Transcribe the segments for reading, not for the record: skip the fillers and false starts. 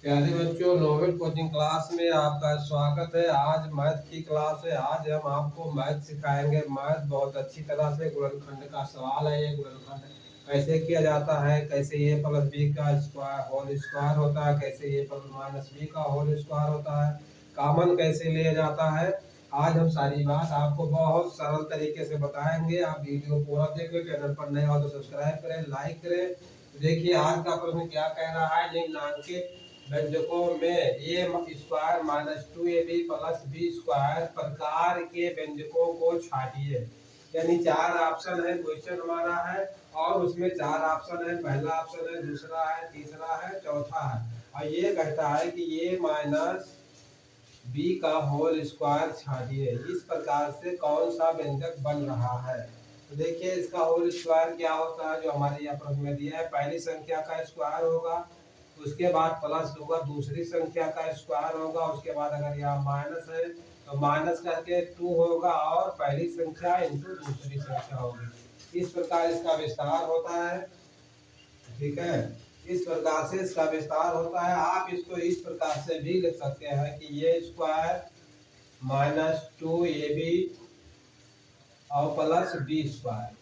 प्यारे बच्चों, novel coaching class में आपका स्वागत है। आज मैथ की क्लास है। आज हम आपको मैथ सिखाएंगे। मैथ बहुत अच्छी तरह से गुणनखंड का सवाल है। ये गुणनखंड कैसे किया जाता है, कैसे ए प्लस बी का स्क्वायर होल स्क्वायर होता है, कैसे ए प्लस माइनस बी का होल स्क्वायर होता है, कॉमन कैसे लिया जाता है। आज हम सारी बात आपको बहुत सरल तरीके से बताएंगे। आप वीडियो पूरा देखिए। चैनल पर नए हो तो सब्सक्राइब करें, लाइक करें। देखिए आज का प्रश्न क्या कह रहा है। निम्नांकित व्यंजकों में a square minus two A b plus B square प्रकार के व्यंजकों को छाटिए। यानी चार ऑप्शन है, क्वेश्चन हमारा है और उसमें चार ऑप्शन है। पहला ऑप्शन है, दूसरा है, तीसरा है, चौथा है। और ये कहता है कि ए माइनस बी का होल स्क्वायर छाटिए। इस प्रकार से कौन सा व्यंजक बन रहा है। तो देखिए इसका होल स्क्वायर क्या होता है, जो हमारे यहाँ प्रश्न में दिया है। पहली संख्या का स्क्वायर होगा, उसके बाद प्लस होगा, दूसरी संख्या का स्क्वायर होगा, उसके बाद अगर यहाँ माइनस है तो माइनस करके टू होगा और पहली संख्या इंटू दूसरी संख्या होगी। इस प्रकार इसका विस्तार होता है। ठीक है, इस प्रकार से इसका विस्तार होता है। आप इसको इस प्रकार से भी लिख सकते हैं कि ये स्क्वायर माइनस टू ए बी और प्लस बी स्क्वायर।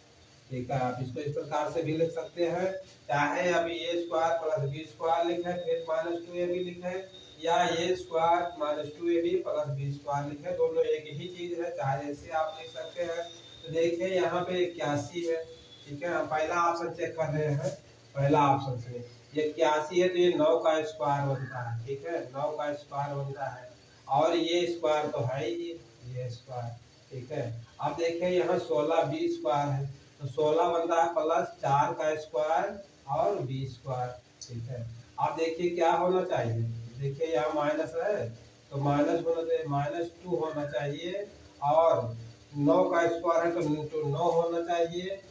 ठीक है, आप इसको इस प्रकार से भी लिख सकते हैं। चाहे अब a square plus B square लिखे फिर माइनस टू ए बी लिखे, या a square minus two A b plus B square लिखे, दोनों एक ही चीज है। चाहे ऐसे आप लिख सकते हैं। तो देखिए यहाँ पे 81 है। ठीक है, हम पहला ऑप्शन चेक कर रहे हैं। पहला ऑप्शन से ये 81 है तो ये 9 का स्क्वायर बनता है। ठीक है, 9 का स्क्वायर बनता है और ये स्क्वायर तो है ही ये स्क्वायर। ठीक है, अब देखिए यहाँ 16 बी स्क्वायर है तो 16 बनता है प्लस 4 का स्क्वायर और बी स्क्वायर। ठीक है, अब देखिए क्या होना चाहिए। देखिए यहाँ माइनस है तो माइनस होना चाहिए, माइनस टू होना चाहिए और 9 का स्क्वायर है तो इंटू 9 होना चाहिए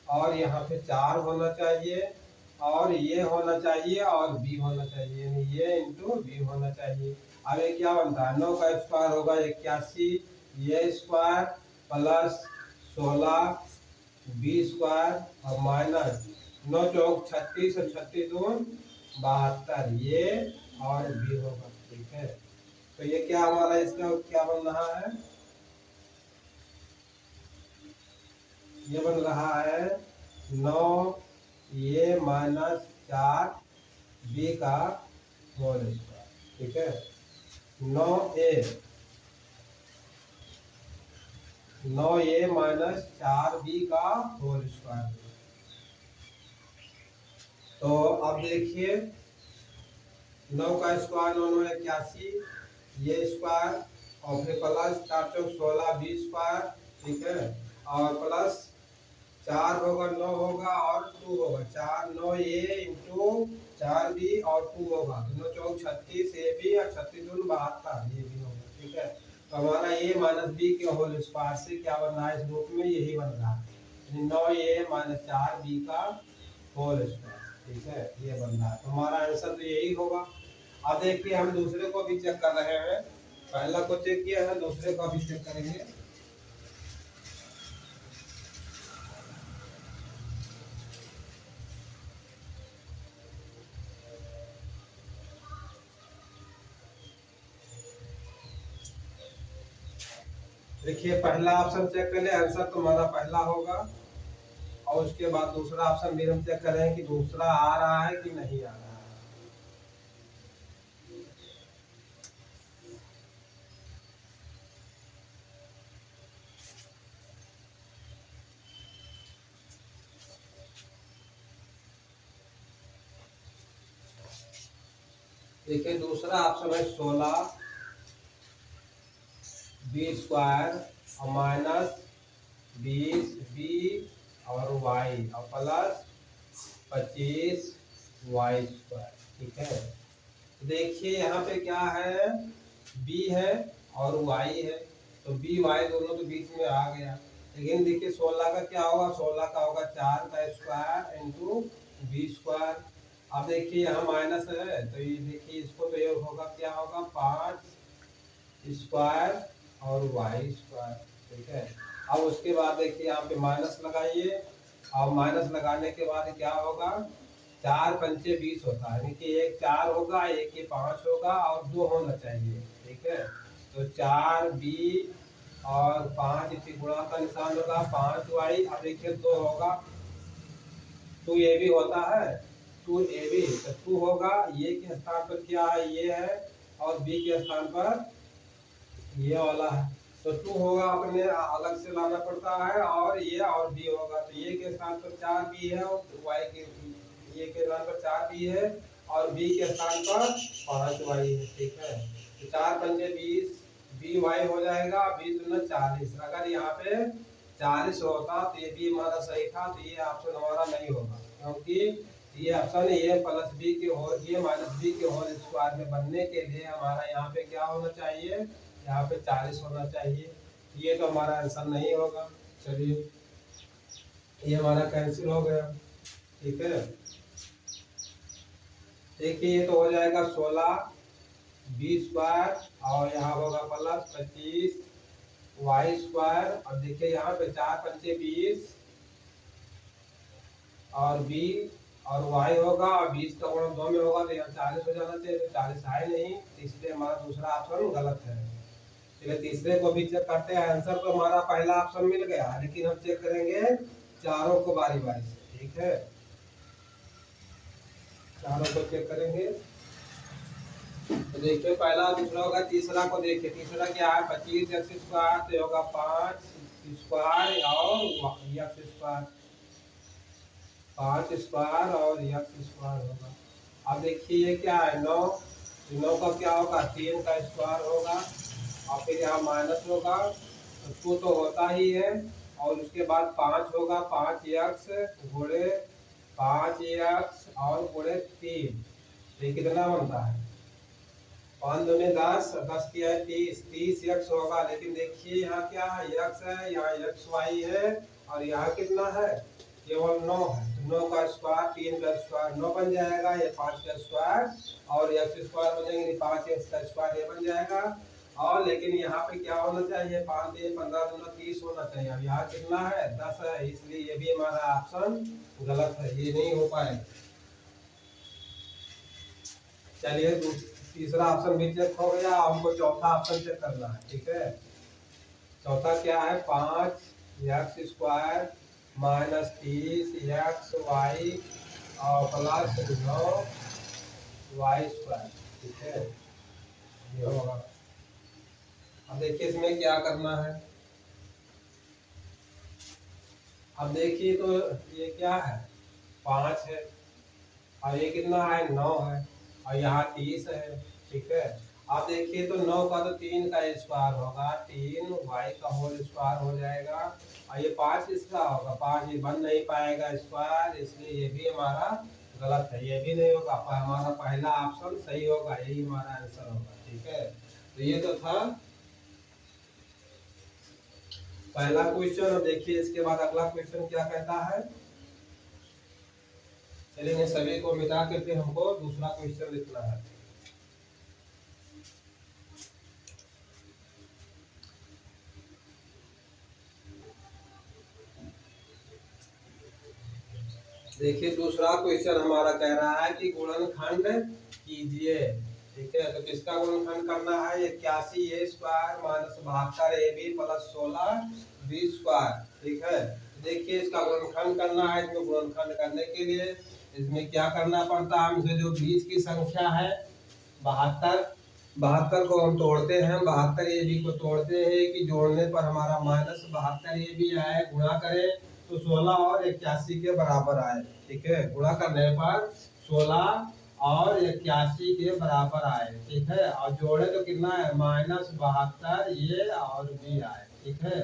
और यहाँ पे 4 होना चाहिए और ये होना चाहिए और बी होना चाहिए, यानी ये इंटू बी होना चाहिए। अब ये क्या बनता है, 9 का स्क्वायर होगा 81, ये स्क्वायर प्लस 16 बी स्क्वायर और माइनस 9 चौक 36 और 36 दून 72, ये और बी होगा। ठीक है, तो ये क्या हमारा इसका क्या बन रहा है, ये बन रहा है 9 ए माइनस 4 बी का होल स्क्वायर। ठीक है, 9 ए माइनस 4 बी का होल स्क्वायर। तो अब देखिए 9 का स्क्वायर 9 81, ये स्क्वायर और फिर प्लस 4 चौक 16 बी स्क्वायर। ठीक है, और प्लस 4 होगा 9 होगा और 2 होगा, 4 9 ए इंटू 4 बी और 2 होगा, 9 चौक 36 ए बी और 36 दून 72, ये भी होगा। ठीक है, तो हमारा ए माइनस बी के होल स्क्वायर से क्या बन रहा है, इस रूप में यही बन रहा है 9 ए माइनस 4 बी का होल स्क्वायर। ठीक है, ये बन रहा है, तो हमारा आंसर तो यही होगा। अब देखिए हम दूसरे को भी चेक कर रहे हैं। पहला को चेक किया है, दूसरे को भी चेक करेंगे। देखिए पहला ऑप्शन चेक कर ले, आंसर तुम्हारा पहला होगा और उसके बाद दूसरा ऑप्शन भी हम चेक करें कि दूसरा आ रहा है कि नहीं आ रहा है। देखिए दूसरा ऑप्शन है 16 बी स्क्वायर और माइनस 20 बी और वाई और प्लस 25 वाई स्क्वायर। ठीक है, देखिए यहाँ पे क्या है, बी है और वाई है, तो बी वाई दोनों तो बीच में आ गया। लेकिन देखिए 16 का क्या होगा, 16 का होगा 4 का स्क्वायर इंटू बी स्क्वायर। अब देखिए यहाँ माइनस है तो ये देखिए इसको तो ये होगा क्या होगा 5 स्क्वायर और वाई स्क्वायर। ठीक है, अब उसके बाद देखिए यहाँ पे माइनस लगाइए और माइनस लगाने के बाद क्या होगा 4 पंचे 20 होता है, यानी कि एक 4 होगा, एक ये 5 होगा और 2 होना चाहिए। ठीक है, तो 4b और 5 इसी गुणा का निशान होगा 5y। अब देखिए 2 होगा, 2ab होता है, 2ab तो 2 होगा, ये के स्थान पर क्या है, ये है, और b के स्थान पर ये वाला है, तो 2 होगा अपने अलग से लाना पड़ता है, और ये और b होगा, तो ये के स्थान पर 4b है और y के ये के स्थान पर 4b है और b के स्थान पर 5y है। ठीक है, तो 4 पंजे 20, by हो जाएगा 20 दूना 40। अगर यहाँ पे 40 होता तो ये भी हमारा सही था, तो ये ऑप्शन हमारा नहीं होगा, क्योंकि ये ऑप्शन ये प्लस बी के होल ये माइनस बी के होल स्क्वायर में बनने के लिए हमारा यहाँ पे क्या होना चाहिए, यहाँ पे 40 होना चाहिए। ये तो हमारा आंसर नहीं होगा। चलिए ये हमारा कैंसिल हो गया। ठीक है, देखिए ये तो हो जाएगा 16b स्क्वायर और यहाँ होगा प्लस 25y स्क्वायर। और देखिए यहाँ पे 4 पंचे 20 और b और y होगा, और 20 का गुणा 2 में होगा, तो यहाँ 40 हो जाना चाहिए, तो 40 है नहीं, इसलिए हमारा दूसरा ऑप्शन गलत है। चलिए तीसरे को भी चेक करते हैं। आंसर तो हमारा पहला ऑप्शन मिल गया, लेकिन हम चेक करेंगे चारों को बारी बारी से। ठीक है, चारों को चेक करेंगे, तो देखिए पहला दूसरा होगा, तीसरा को देखिए, तीसरा क्या है 25x स्क्वायर, तो होगा 5 स्क्वायर और x स्क्वायर, 5 स्क्वायर और x स्क्वायर होगा। अब देखिए ये क्या है 9, 9 का क्या होगा 3 का स्क्वायर होगा, और फिर यहाँ माइनस होगा, तो 2 तो होता ही है, और उसके बाद 5 होगा, 5x गुणे 5x और गुणे 3, ये कितना बनता है 5 दूनी 10, 10 किया है 30, 30x होगा। लेकिन देखिए यहाँ क्या है x है, यहाँ xy है, और यहाँ कितना है केवल 9 है, तो 9 का स्क्वायर 3 का स्क्वायर 9 बन जाएगा, ये 5 का स्क्वायर और x स्क्वायर हो जाएंगे 5x का स्क्वायर ये बन जाएगा। और लेकिन यहाँ पे क्या होना चाहिए 5 से 15 दूना 30 होना चाहिए, अब यहाँ कितना है 10 है, इसलिए ये भी हमारा ऑप्शन गलत है, ये नहीं हो पाएगा। चलिए तीसरा ऑप्शन भी चेक हो गया, हमको चौथा ऑप्शन चेक करना है। ठीक है, चौथा क्या है 5x स्क्वायर माइनस 30xy और प्लस 9y स्क्वायर। ठीक है, ये होगा। अब देखिए इसमें क्या करना है, अब देखिए तो ये क्या है 5 है, और ये कितना है 9 है, और यहाँ 30 है। ठीक है, आप देखिए तो 9 का तो 3 का स्क्वायर होगा, 3y का होल स्क्वायर हो जाएगा, और ये 5 इसका होगा, 5 ये बन नहीं पाएगा स्क्वायर, इसलिए ये भी हमारा गलत है, ये भी नहीं होगा, हमारा पहला ऑप्शन सही होगा, यही हमारा आंसर होगा। ठीक है, तो ये तो था पहला क्वेश्चन। और देखिए इसके बाद अगला क्वेश्चन क्या कहता है, चलिए सभी को मिटा के फिर हमको दूसरा क्वेश्चन लिखना है। देखिए दूसरा क्वेश्चन हमारा कह रहा है कि गुणनखंड कीजिए। ठीक है, तो किसका गुणनखंड करना है 81a square minus 72ab plus 16b square. ठीक है, देखिए इसका गुणनखंड करना है, इसमें गुणनखंड करने के लिए इसमें क्या करना पड़ता है, हमसे जो बीच की संख्या है 72 को हम तोड़ते हैं, 72ab को तोड़ते हैं कि जोड़ने पर हमारा माइनस 72ab आए, गुणा करें तो 16 और 81 के बराबर आए। ठीक है, गुणा करने पर 16 और 81 के बराबर आए। ठीक है, और जोड़े तो कितना है माइनस 72 ये और बी आए। ठीक है,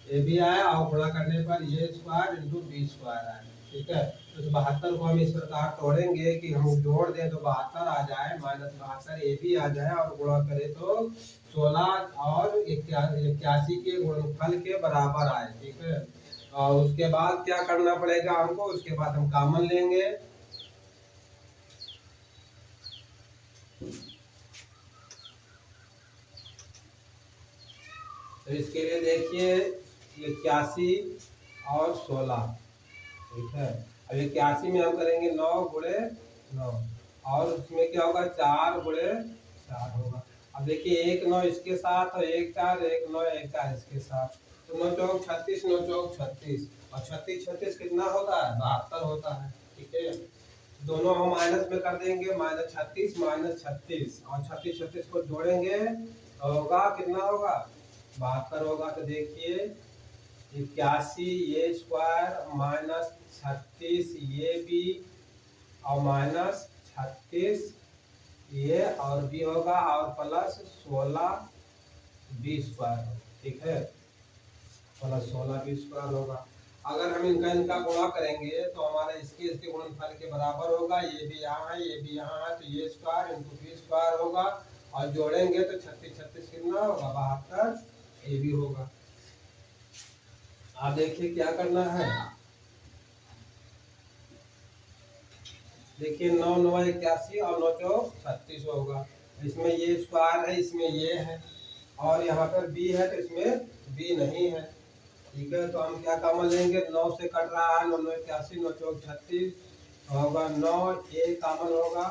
ये भी आया, और गुणा करने पर ये स्क्वायर इंटू बी स्क्वायर आए। ठीक है, तो 72 को हम इस प्रकार तोड़ेंगे कि हम जोड़ दें तो 72 आ जाए, माइनस 72 ये भी आ जाए, और गुणा करें तो 16 और 81 के गुणनफल के बराबर आए। ठीक है, और उसके बाद क्या करना पड़ेगा हमको, उसके बाद हम कॉमन लेंगे, तो इसके लिए देखिए 81 और 16। ठीक है, अब 81 में हम करेंगे 9 गुणे 9 और उसमें क्या होगा 4 गुणे 4 होगा। अब देखिए 1 9 इसके साथ और 1 4 1 9 1 4 इसके साथ, तो 9 चौक 36 9 चौक 36 और 36 36 कितना होता है 72 होता है। ठीक है, दोनों हम माइनस में कर देंगे, -36 -36 और 36 36 को जोड़ेंगे तो होगा कितना होगा 72 होगा। तो देखिए 81 ये स्क्वायर -36 ये भी और -36 ये और भी होगा और प्लस 16 बी स्क्वायर, ठीक है, प्लस 16 बी स्क्वायर होगा। अगर हम इनका गुणा करेंगे तो हमारा इसके गुणनफल के बराबर होगा। ये भी यहाँ है ये भी यहाँ है, तो ये स्क्वायर इंटू बी स्क्वायर होगा और जोड़ेंगे तो 36 36 कितना होगा 72 ये भी होगा। आप देखिए क्या करना है, देखिए 9 9 81 और 9 चौक 36 होगा। इसमें ये स्क्वायर है इसमें ये है और यहाँ पर बी है तो इसमें बी नहीं है। ठीक है, तो हम क्या कॉमन लेंगे 9 से कट रहा है 9 9 81 9 चौक 36 होगा 9 ये कॉमन होगा।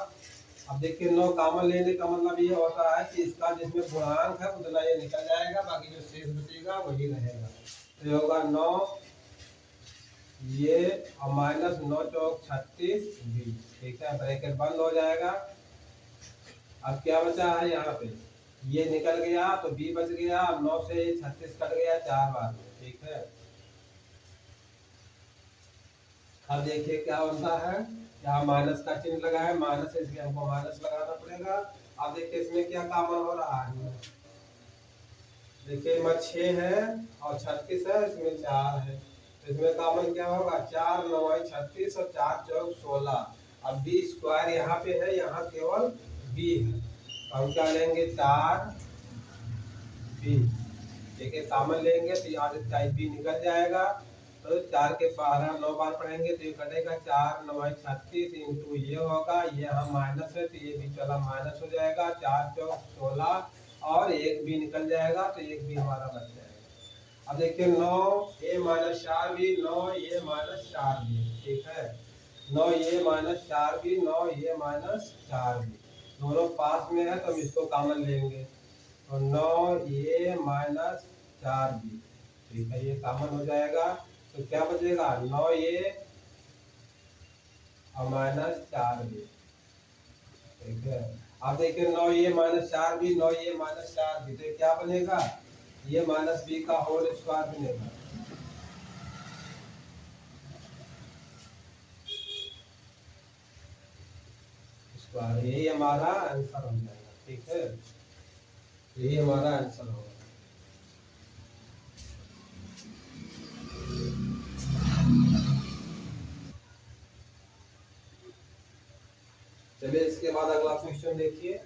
अब देखिए 9 कॉमन लेने का मतलब ये होता है कि इसका जिसमें गुणांक है उतना ये निकल जाएगा, बाकी जो शेष बचेगा वही रहेगा। तो ये होगा 9 ये और -9 चौक 36 बी। ठीक है, ब्रैकेट बंद हो जाएगा। अब क्या बचा है यहाँ पे ये निकल गया तो बी बच गया, 9 से 36 कट गया 4 बार। ठीक है, अब देखिए क्या बनता है, यहाँ माइनस का चिन्ह लगा है माइनस है इसलिए हमको माइनस लगाना पड़ेगा। अब देखिए इसमें क्या कॉमन हो रहा है, देखिए इसमें 6 है और 36 है इसमें 4 है, तो इसमें कॉमन क्या होगा 4 9 36 और 4 चौक 16। अब बी स्क्वायर यहाँ पे है यहाँ केवल बी है तो हम क्या लेंगे 4 बी। ठीक है, कॉमन लेंगे तो यहाँ से बी निकल जाएगा, तो 4 के 12 9 बार पढ़ेंगे तो ये कटेगा 4 9 36 इंटू ये होगा ये हम माइनस है तो ये भी चला माइनस हो जाएगा 4 चौक 16 और एक भी निकल जाएगा तो एक भी हमारा बच जाएगा। अब देखिए 9 ये -4 भी 9 ये -4 भी। ठीक है, 9 ये -4 भी 9 ये -4 भी दोनों पास में है तो हम इसको कॉमन लेंगे तो 9 ये -4 भी। ठीक है, ये कॉमन हो जाएगा तो क्या बचेगा 9 ये और -4 भी। ठीक है, अब देखिए 9 ये -4 भी 9 ये -4 भी, तो क्या बनेगा ये -b का होल स्क्वायर बनेगा। स्क्वायर यही हमारा आंसर हो जाएगा। ठीक है, यही हमारा आंसर होगा। चलिए इसके बाद अगला क्वेश्चन देखिए,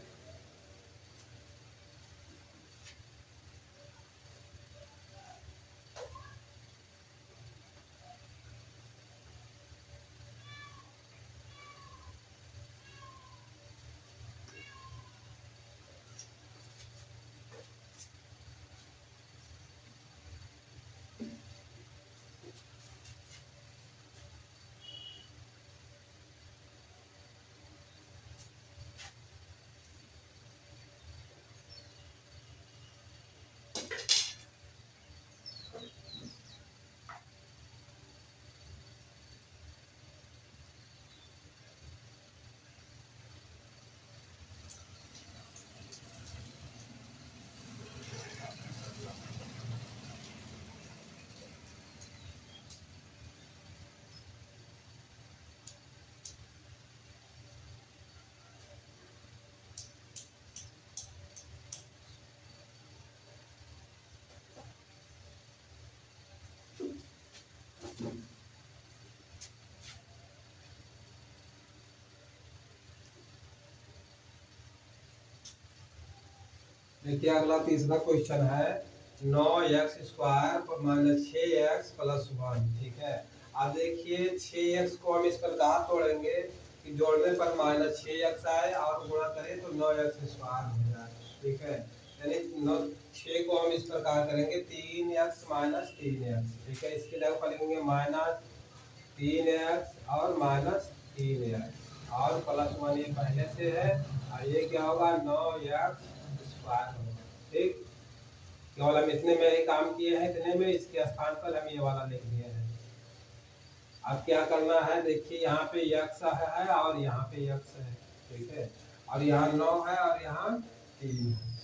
देखिए अगला तीसरा क्वेश्चन है 9x² पर -6x + 1। ठीक है, अब देखिए 6x को हम इस प्रकार तोड़ेंगे कि जोड़ने पर -6x आए और गुणा करें तो 9x² हो जाए। ठीक है, यानी 6 को हम इस प्रकार करेंगे 3x - 3x। ठीक है, इसके जगह पर लिखेंगे 3x और माइनस 3x और प्लस 1 ये पहले से है और ये क्या होगा 9x स्क्वायर होगा। ठीक, केवल हम इतने में ही काम किए हैं, इतने में इसके स्थान पर हम ये वाला लिख दिए हैं। अब क्या करना है, देखिए यहाँ पे x है और यहाँ पे x है, ठीक है, और यहाँ 9 है और यहाँ 3 है,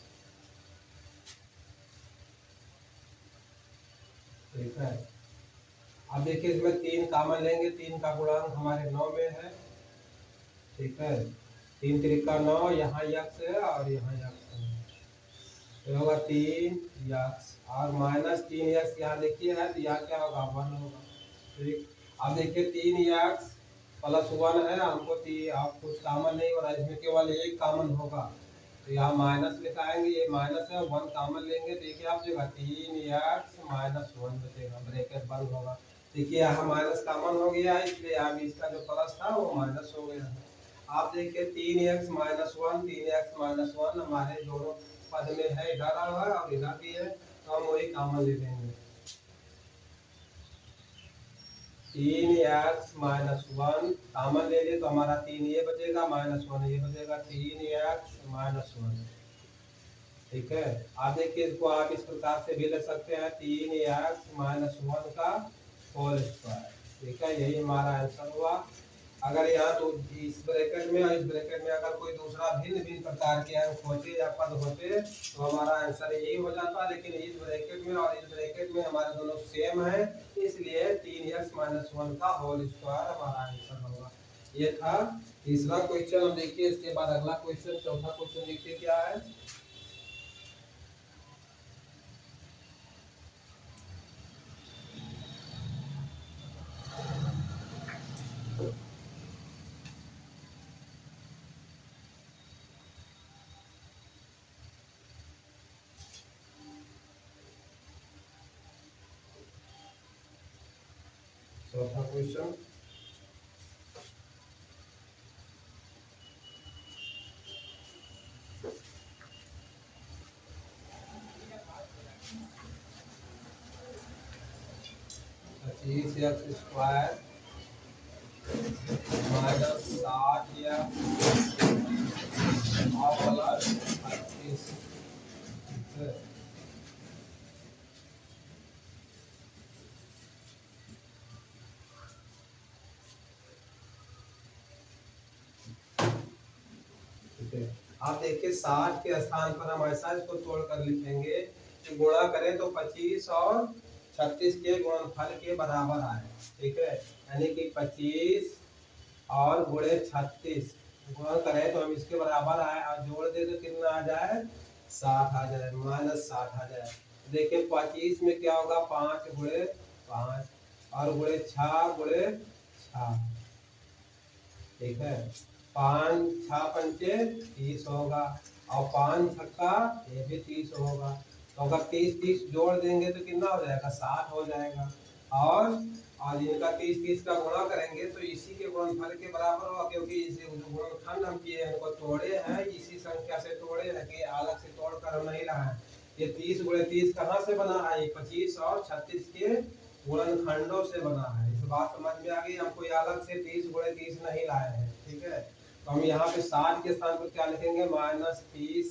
ठीक है। अब देखिए इसमें 3 कॉमन लेंगे, 3 का गुणांक हमारे 9 में है, ठीक है, 3 त्रिका 9, यहाँ x है और यहाँ x है, तो होगा 3x और माइनस 3x यहाँ देखिए है तो यहाँ क्या होगा 1 होगा। ठीक, अब देखिए 3x प्लस 1 है, हमको आप कुछ कॉमन नहीं हो रहा है, इसमें केवल एक कॉमन होगा तो यहाँ माइनस लिखाएंगे, ये माइनस है 1 कॉमन लेंगे, देखिए आप जगह 3x माइनस 1 बचेगा, ब्रैकेट बंद होगा। देखिए यहाँ माइनस कॉमन हो गया है इसलिए यहाँ इसका जो प्लस था वो माइनस हो गया है। आप देखिए 3x माइनस 1, 3x माइनस 1 हमारे दोनों पद में है, इधर है और इधर भी है, तो हम वही कॉमन ले लेंगे। 3x माइनस 1 कॉमन ले लिए तो हमारा 3 ये बचेगा, माइनस 1 ये बचेगा, 3x माइनस 1, ठीक है। आप देखिए इसको आप इस प्रकार से भी लिख सकते हैं 3x माइनस 1 का होल स्क्वायर, ठीक है, यही हमारा आंसर हुआ। अगर यहाँ तो इस ब्रैकेट में और इस ब्रैकेट में अगर कोई दूसरा भिन्न भिन्न प्रकार के अंक होते या पद होते तो हमारा आंसर यही हो जाता, लेकिन इस ब्रैकेट में और इस ब्रैकेट में हमारे दोनों सेम है, इसलिए 3x माइनस 1 का होल स्क्वायर हमारा आंसर होगा। ये था तीसरा क्वेश्चन। हम देखिए इसके बाद अगला क्वेश्चन, चौथा क्वेश्चन देखिए क्या है। चौथा क्वेश्चन, पच्चीस एक्स स्क्वायर माइनस 60 और प्लस 38, आप देखिए 60 के स्थान पर हम ऐसा इसको तोड़ कर लिखेंगे कि गुणा करें तो 25 और 36 के गुणनफल के बराबर आए, ठीक है, यानी कि 25 और गुणे 36 गुणा करें तो हम इसके बराबर आए और जोड़ दे तो कितना आ जाए 60 आ जाए, माइनस 60 आ जाए। देखिए 25 में क्या होगा 5 गुणे 5 और गुणे 6 गुणे 6, ठीक है, 5 6 पंचे 30 होगा और 5 छक्का ये भी 30 होगा, तो अगर 30 30 जोड़ देंगे तो कितना हो जाएगा 60 हो जाएगा, और इनका 30 30 का गुणा करेंगे तो इसी के गुणनफल के बराबर होगा, क्योंकि इसे गुणनखंड हम किए हैं, इनको तोड़े हैं, इसी संख्या से तोड़े हैं कि अलग से तोड़ कर हम नहीं रहा है। ये 30 गुणे 30 कहाँ से बना है, ये 25 और 36 के गुणनखंडों से बना है। इस बात समझ में आ गई, हम कोई अलग से 30 गुणे 30 नहीं लाए हैं, ठीक है। तो हम यहाँ पे 60 के स्थान पर क्या लिखेंगे माइनस 30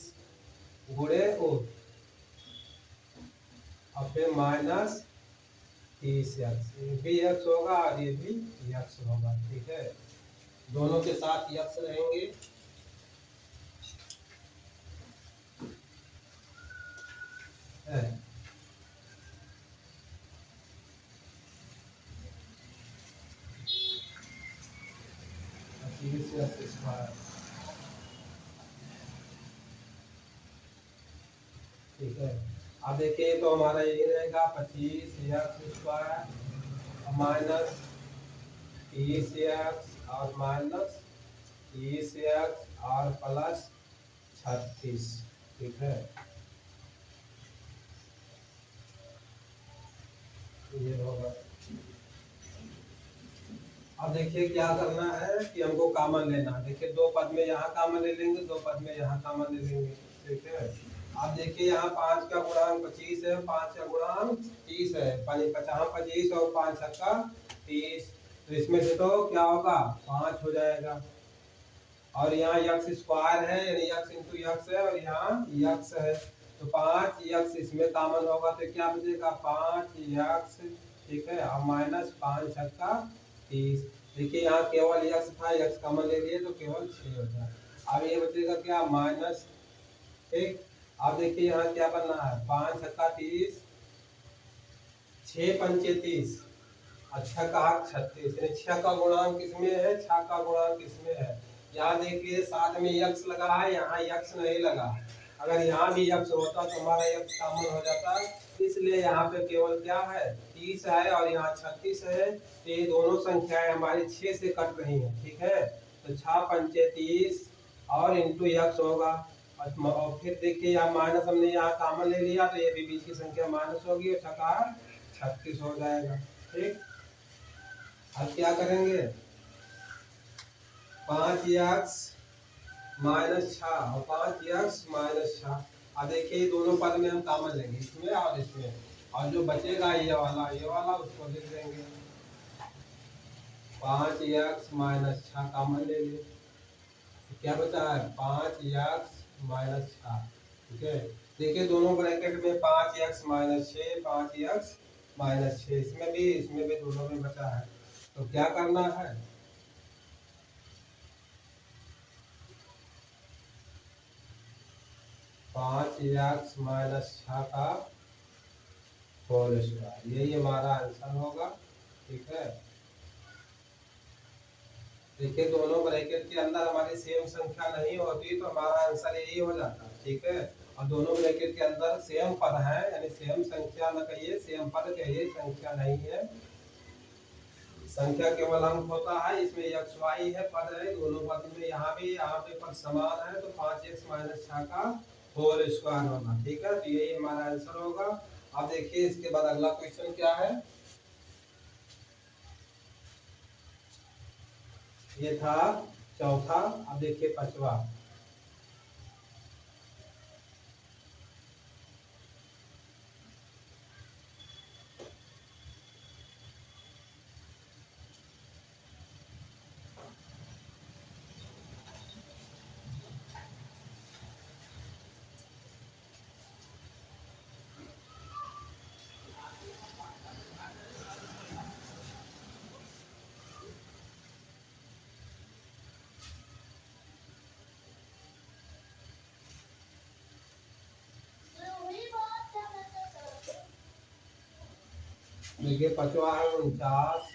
गुणे और फिर माइनस 30 एक्स, ये भी एक्स होगा और ये भी एक्स होगा, ठीक है, दोनों के साथ एक्स रहेंगे। है 30 एक्स स्क्वायर, ठीक है। अब देखिए तो हमारा यही रहेगा 25 एक्स स्क्वायर माइनस 30 एक्स और माइनस 30 एक्स और प्लस 36, ठीक है, ये होगा। अब देखिए क्या करना है कि हमको कॉमन लेना है, देखिए दो पद में यहाँ कॉमन ले लेंगे, दो पद में यहाँ कॉमन ले लेंगे, ठीक है। अब देखिए यहाँ 5 का गुणांक 25 है, 5 का गुणांक 30 है, 50 25 और 5 छक्का 30, तो इसमें से तो क्या होगा 5 हो जाएगा। और यहाँ यक्स स्क्वायर है यानी यक्स इंटू यक्स है और यहाँ यक्स है, तो 5 यक्स इसमें कॉमन होगा तो क्या बचेगा 5 यक्स। ठीक है, और माइनस 5 छक्का 30। देखिए यहाँ केवल यक्स था, यक्स कॉमन ले लिए तो केवल 6 हो जाए। अब ये बचेगा क्या माइनस। ठीक, अब देखिए यहाँ क्या बनना है 5 छक्का 30, 6 पंचे 30 और 6 का 36, यानी 6 का गुणांक किसमें है 6 का गुणांक किसमें है। यहाँ देखिए साथ में यक्स लगा है, यहाँ यक्स नहीं लगा। अगर यहाँ भी यक्स होता तो हमारा यक्स कॉमन हो जाता, इसलिए यहाँ पे केवल क्या है 30 है और यहाँ 36 है। तो ये दोनों संख्याएं हमारी 6 से कट रही हैं। ठीक है, तो 6 पंचे 30 और इंटू यक्स होगा। और फिर देखिए यहाँ माइनस हमने यहाँ कॉमन ले लिया तो ये भी बीच की संख्या माइनस होगी और 6 का 36 हो जाएगा। ठीक, अब क्या करेंगे 5 यक्स माइनस 6 और 5 यक्स माइनस 6। अब देखिए दोनों पद में हम कॉमन लेंगे इसमें और इसमें, और जो बचेगा ये वाला उसको लिख देंगे 5 यक्स माइनस 6 कॉमन ले लिए, तो क्या बचा है 5 यक्स माइनस 6। ठीक है, देखिए दोनों ब्रैकेट में 5 यक्स माइनस 6 5 यक्स माइनस 6, इसमें भी दोनों में बचा है। तो क्या करना है 5 यक्स माइनस 6 का होल स्क्वायर, यही हमारा आंसर होगा। ठीक है, देखिए दोनों ब्रैकेट के अंदर हमारी सेम संख्या नहीं होती तो हमारा आंसर यही हो जाता। ठीक है, और दोनों ब्रैकेट के अंदर सेम पद है यानी सेम संख्या न कहिए सेम पद कहिए, संख्या नहीं है। संख्या केवल अंक होता है, इसमें एक्स वाई है पद है दोनों पद में, यहाँ पे पद समान है तो 5 एक्स माइनस 6 का होल स्क्वायर होगा। ठीक है, तो यही हमारा आंसर होगा। अब देखिए इसके बाद अगला क्वेश्चन क्या है, ये था चौथा। अब देखिए पांचवा, देखिए पांचवा है 49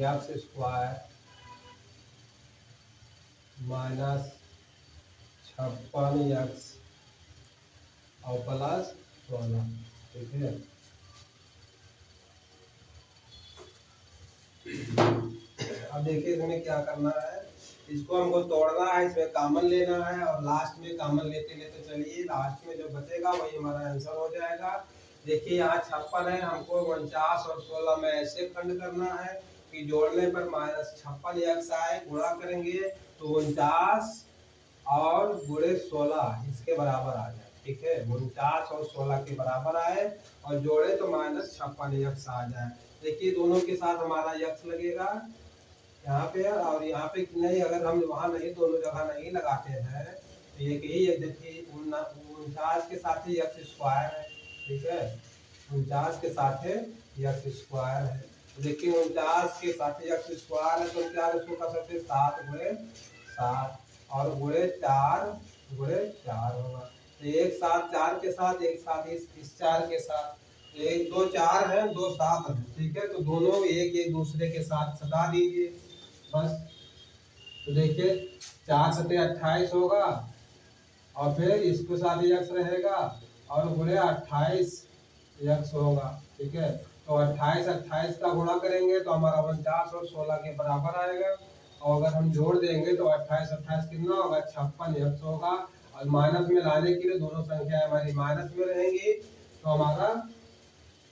एक्स स्क्वायर माइनस 56 एक्स और प्लस 16। ठीक है, अब देखिए इसमें क्या करना है, इसको हमको तोड़ना है, इसमें कॉमन लेना है और लास्ट में कॉमन लेते लेते चलिए लास्ट में जो बचेगा वही हमारा आंसर हो जाएगा। देखिए यहाँ 56 है, हमको 49 और 16 में ऐसे खंड करना है कि जोड़ने पर माइनस 56 एक्स आए, गुणा करेंगे तो 49 और गुणे 16 इसके बराबर आ जाए। ठीक है, 49 और 16 के बराबर आए और जोड़े तो माइनस 56 एक्स आ जाए। देखिए दोनों के साथ हमारा यक्स लगेगा यहाँ पे और यहाँ पे नहीं, अगर हम वहाँ नहीं दोनों जगह नहीं लगाते हैं तो एक ही है। देखिए 49 के साथ ही एक्स स्क्वायर है। ठीक है, 49 के साथ है एक्स स्क्वायर है, देखिए 49 के साथ एक्स स्क्वायर है तो क्या उसको कर सकते 7 गुणे 7 और गुणे 4 होगा। तो एक साथ 4 के साथ एक साथ इस 4 के साथ, एक 2 4 है 2 7 है। ठीक है, तो दोनों एक दूसरे के साथ सटा दीजिए बस। तो देखिए 4 सते 28 होगा और फिर इसके साथ यक्स रहेगा और गुणे 28 यक्स होगा। ठीक है, तो 28 का गुणा करेंगे तो हमारा 49 और 16 के बराबर आएगा और अगर हम जोड़ देंगे तो 28 कितना होगा 56 यक्स होगा। और माइनस में लाने के लिए दोनों संख्याएं हमारी माइनस में रहेंगी तो हमारा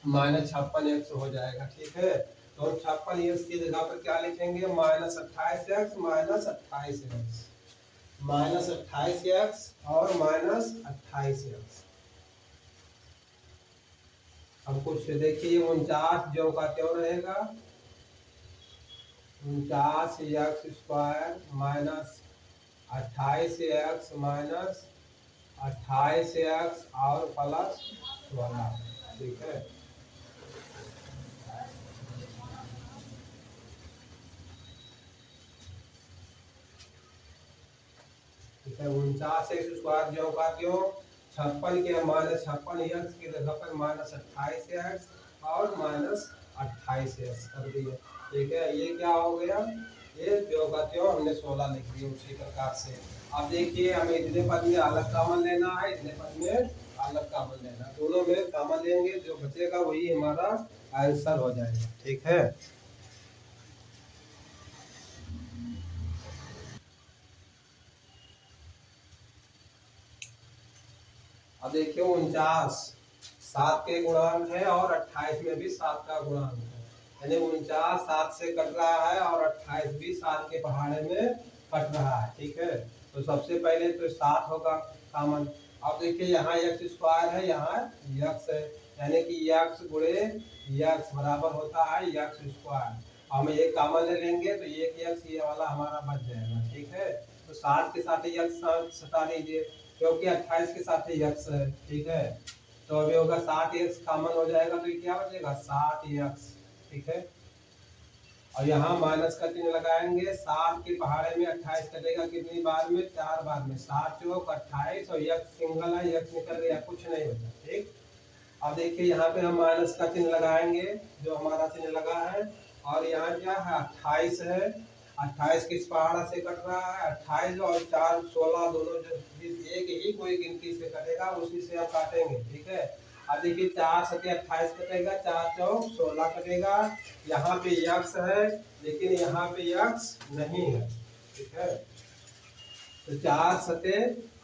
माइनस 56 एक्स हो जाएगा। ठीक है, तो 56 एक्स की जगह पर क्या लिखेंगे minus 28 x minus 28 x, minus 28 x और माइनस 28 एक्स। अब कुछ देखिए 49 जो का क्यों रहेगा 49x² minus 28x minus 28x और प्लस 16। ठीक है, ठीक है। 49x² जो का क्यों 56 के माइनस 56x की जगह पर माइनस 28x और माइनस 28x कर दिए। ठीक है, ये क्या हो गया, ये जो का त्यों हमने 16 लिख दिया। उसी प्रकार से अब देखिए हमें इतने पद में अलग कॉमन लेना है, इतने पद में अलग कॉमन लेना है। दोनों में कॉमन लेंगे, जो बचेगा वही हमारा आंसर हो जाएगा। ठीक है, अब देखिए 49 7 के गुणांक है और 28 में भी 7 का गुणांक है, यानी 49 7 से कट रहा है और 28 भी 7 के पहाड़े में कट रहा है। ठीक है, तो सबसे पहले तो 7 होगा कॉमन। अब देखिए यहाँ x² है, यहाँ x है, यानी कि x गुणे x बराबर होता है x²। हम एक कॉमन ले लेंगे तो एक x ये वाला हमारा बच जाएगा। ठीक है, तो 7 के साथ x सटा लीजिए, क्योंकि 28 के साथ x है। ठीक है, तो अभी होगा 7x कॉमन हो जाएगा, तो ये क्या बचेगा 7x। ठीक है, और यहाँ माइनस का चिन्ह लगाएंगे। 7 के पहाड़े में 28 कटेगा कितनी बार में, 4 बार में। 7 चौक 28 और x सिंगल है, x निकल गया, कुछ नहीं बचा। ठीक, अब देखिए यहाँ पे हम माइनस का चिन्ह लगाएंगे, जो हमारा चिन्ह लगा है, और यहाँ क्या है 28 है। 28 किस पहाड़ा से कट रहा है, 28 और 4 16 दोनों जो एक ही कोई गिनती से कटेगा, उसी से हम काटेंगे। ठीक है, अब देखिए 4 7 28 कटेगा, 4 चौक 16 कटेगा। यहाँ पे यक्स है, लेकिन यहाँ पे यक्स नहीं है। ठीक है, तो 4 सते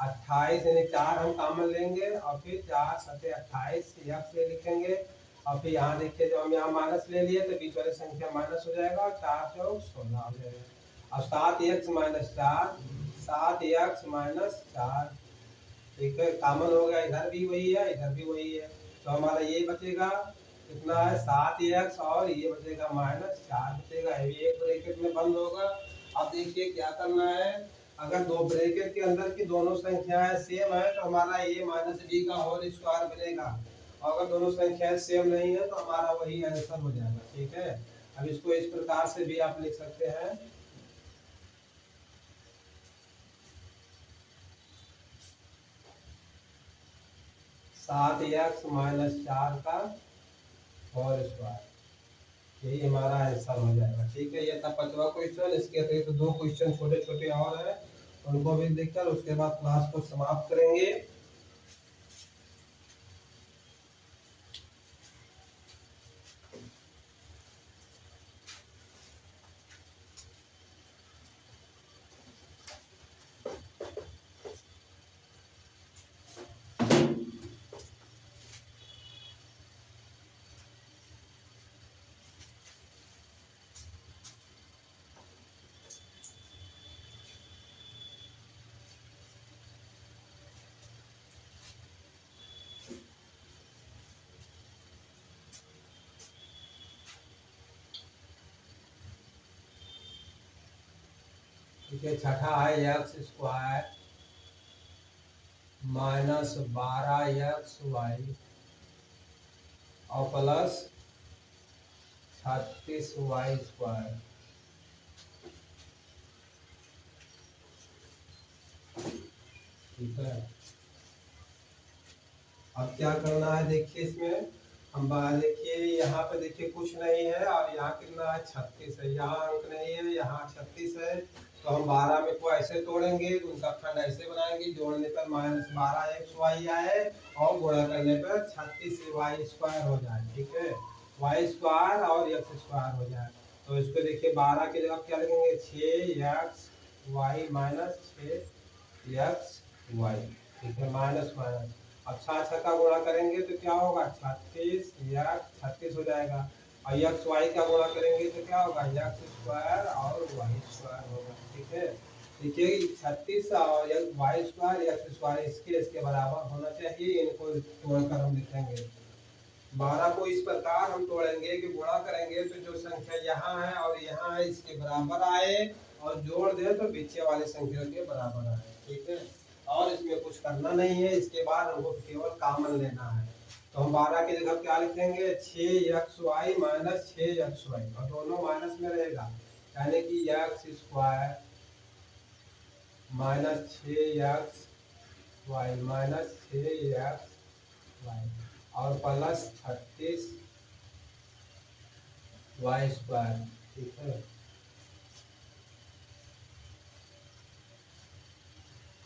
28, यानी 4 हम कॉमन लेंगे और फिर 4 सते 28 यक्स ले लिखेंगे। और फिर यहाँ देखिए जो हम यहाँ माइनस ले लिए तो बीच वाली संख्या माइनस हो जाएगा और 4 चौक 16 हो जाएगा। अब 7x माइनस 4, 7x माइनस 4। ठीक है, कॉमन हो गया, इधर भी वही है इधर भी वही है, तो हमारा ये बचेगा कितना है 7x और ये बचेगा माइनस 4 बचेगा, ये एक ब्रैकेट में बंद होगा। अब देखिए क्या करना है, अगर दो ब्रैकेट के अंदर की दोनों संख्याएं सेम है तो हमारा ये माइनस b का होल स्क्वायर बनेगा, और अगर दोनों संख्याएं सेम नहीं है तो हमारा वही आंसर हो जाएगा। ठीक है, अब इसको इस प्रकार से भी आप लिख सकते हैं, 7x माइनस 4 का होल स्क्वायर, यही हमारा आंसर हो जाएगा। ठीक है, ये था 5वां क्वेश्चन। इसके अतिरिक्त 2 क्वेश्चन छोटे छोटे और हैं, उनको भी देखकर उसके बाद क्लास को समाप्त करेंगे। ठीक है, छठा है x² माइनस 12xy और प्लस 36y²। ठीक है, अब क्या करना है देखिए, इसमें हम देखिए यहाँ पे देखिए कुछ नहीं है और यहाँ कितना है 36 है, यहाँ अंक नहीं है, यहाँ 36 है, तो हम 12 में को ऐसे तोड़ेंगे, उनका खंड ऐसे बनाएंगे, जोड़ने पर माइनस 12xy आए और गुणा करने पर 36y² हो जाए। ठीक है, y² और x² हो जाए, तो इसको देखिए 12 की जगह क्या लिखेंगे 6xy माइनस 6xy। ठीक है, माइनस माइनस, अब 6 का गुणा करेंगे तो क्या होगा 36 या 36 हो जाएगा, और एक्स वाई का गुणा करेंगे तो क्या होगा x² और y² होगा। ठीक है, देखिए 36 और y² x² इसके बराबर होना चाहिए, इनको तोड़कर हम लिखेंगे 12 को इस प्रकार हम तोड़ेंगे कि गुणा करेंगे तो जो संख्या यहाँ है और यहाँ है इसके बराबर आए, और जोड़ दे तो पीछे वाली संख्या के बराबर आए। ठीक है, और इसमें कुछ करना नहीं है। इसके बाद हमको केवल कॉमन लेना है। तो हम 12 की जगह क्या लिखेंगे, 6xy माइनस 6xy, और दोनों माइनस में रहेगा, यानी कि x square minus 6xy minus 6xy और प्लस 36 वाई स्क्वायर। ठीक है,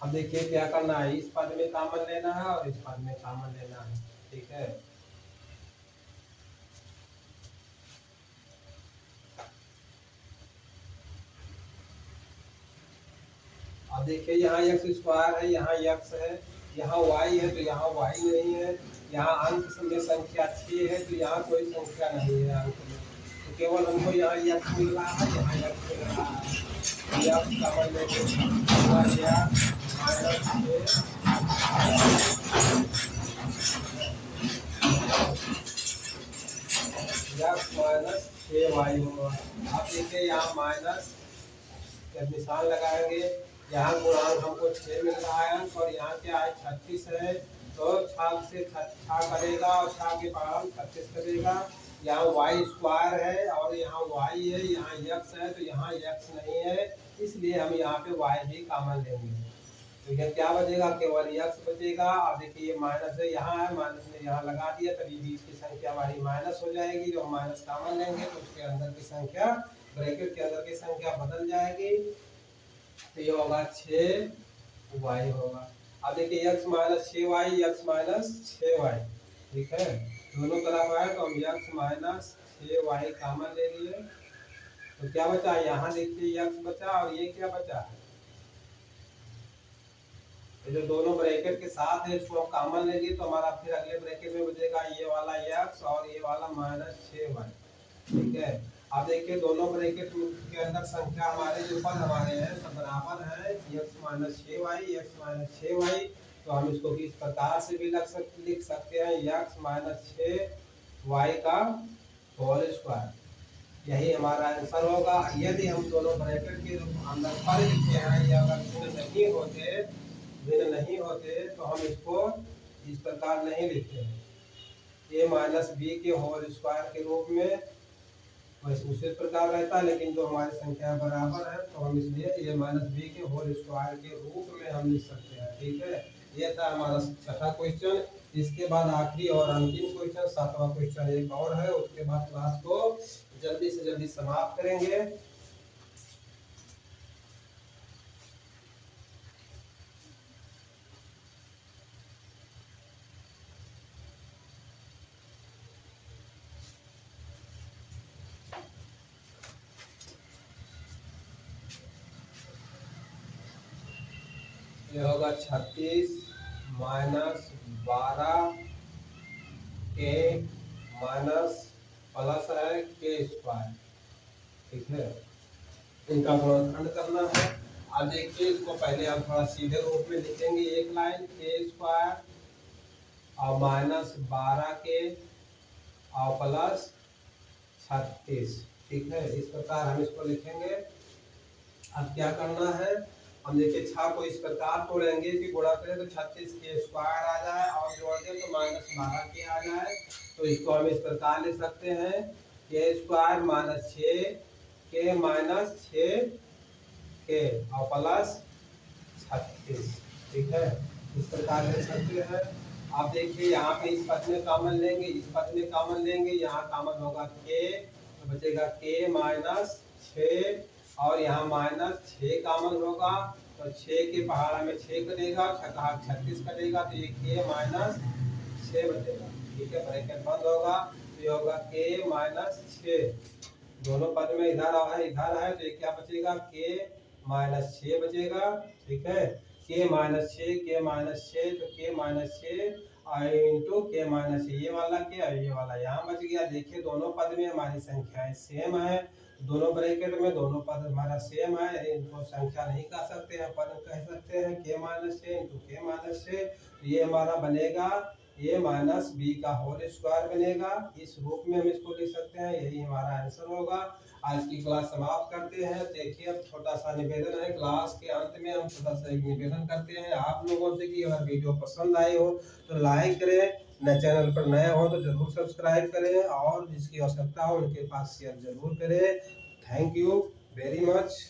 अब देखिए क्या करना है, इस पद में कॉमन लेना है और इस पद में कॉमन लेना है। ठीक है, अब देखिए यहाँ एक्स स्क्वायर है, यहाँ एक्स है, यहाँ वाई है तो यहाँ वाई नहीं है, यहाँ अंक में संख्या 6 है तो यहाँ कोई संख्या नहीं है अंक में, तो केवल हमको यहाँ एक्स मिल रहा है, यहाँ एक्स मिल रहा है। एक्स कॉमन लेके माइनस 6y होगा। आप देखिए यहाँ माइनस निशान लगाएंगे, यहाँ गुणांक हमको 6 मिल रहा है और यहाँ क्या है 36 है, तो 6 से 6 करेगा और 6 के पावर 36 करेगा। यहाँ वाई स्क्वायर है और यहाँ वाई है, यहाँ एक्स है तो यहाँ एक्स नहीं है, इसलिए हम यहाँ पे वाई भी कॉमन लेंगे। तो ये क्या बचेगा, केवल एक्स बचेगा। अब देखिए ये माइनस है, यहाँ है, माइनस में यहाँ लगा दिया, तभी बीच की संख्या हमारी माइनस हो जाएगी। जो हम माइनस कॉमन लेंगे तो उसके अंदर की संख्या, ब्रैकेट के अंदर की संख्या बदल जाएगी, तो ये होगा 6y होगा। अब देखिए x minus 6y, x minus 6y। ठीक है, दोनों तरफ आए तो हम x माइनस 6y कॉमन ले लिए, तो क्या बचा, यहाँ देखिए x बचा और ये क्या बचा, ये जो दोनों ब्रैकेट के साथ है इसको हम कॉमन ले लिए, तो हमारा फिर अगले ब्रैकेट में बचेगा ये वाला x और ये वाला माइनस 6y। ठीक है, अब देखिए दोनों ब्रैकेट के अंदर संख्या हमारे जो पद हमारे हैं सब बराबर है, x minus 6y, x minus 6y, तो हम इसको किस प्रकार से भी लिख सकते हैं, x माइनस 6y का होल स्क्वायर। यही हमारा आंसर होगा। यदि हम दोनों ब्रैकेट के अंदर पद लिखते हैं, या अगर भिन्न नहीं होते तो हम इसको इस प्रकार नहीं लिखते हैं, a माइनस बी के होल स्क्वायर के रूप में, वैसे उसी प्रकार रहता है, लेकिन जो हमारी संख्या बराबर है तो हम इसलिए a माइनस बी के होल स्क्वायर के रूप में हम लिख सकते हैं। ठीक है, ये था हमारा छठा क्वेश्चन। इसके बाद आखिरी और अंतिम क्वेश्चन, सातवां क्वेश्चन एक और है, उसके बाद क्लास को जल्दी से जल्दी समाप्त करेंगे। ये होगा 36 माइनस 12 के माइनस प्लस है के स्क्वायर। ठीक है, इनका गुणनखंड करना है। अब देखिए इसको पहले हम थोड़ा सीधे रूप में लिखेंगे, एक लाइन के स्क्वायर और माइनस 12 के और प्लस 36। ठीक है, इस प्रकार हम इसको लिखेंगे। अब क्या करना है, हम देखिए 6 को इस प्रकार तोड़ेंगे कि गुणा करें तो 36 के स्क्वायर आ जाए और जोड़ दें तो माइनस 12 के आ जाए। तो इसको हम इस प्रकार लिख सकते हैं, के स्क्वायर माइनस 6 के माइनस 6 के और प्लस 36। ठीक है, इस प्रकार लिख सकते हैं। आप देखिए यहाँ पे इस पद में कॉमन लेंगे, इस पद में कॉमन लेंगे, यहाँ कॉमन होगा के, तो बचेगा के माइनस 6 और यहाँ माइनस 6 कॉमन होगा, तो 6 के पहाड़ा में 6 करेगा, 36 करेगा, तो ये के माइनस 6 बचेगा। ठीक है, ब्रैकेट बंद होगा, तो ये होगा के माइनस 6। दोनों पद में इधर है तो ये क्या बचेगा, के माइनस 6 बचेगा। ठीक है, के माइनस 6, के माइनस 6, तो के माइनस 6 इंटू के माइनस, ये वाला क्या है, ये वाला यहाँ बच गया। देखिए दोनों पद में हमारी संख्याएं सेम है, दोनों ब्रैकेट में दोनों पद हमारा सेम है, इनको संख्या नहीं कह सकते हैं, पद कह सकते हैं, के माइनस 6 इंटू के माइनस 6। तो ये हमारा बनेगा ए माइनस बी का होल स्क्वायर बनेगा। इस रूप में हम इसको लिख सकते हैं, यही हमारा आंसर होगा। आज की क्लास समाप्त करते हैं। देखिए अब छोटा सा निवेदन है, क्लास के अंत में हम छोटा सा एक निवेदन करते हैं आप लोगों से कि अगर वीडियो पसंद आई हो तो लाइक करें, न चैनल पर नए हो तो जरूर सब्सक्राइब करें, और जिसकी आवश्यकता हो उनके पास शेयर जरूर करें। Thank you very much.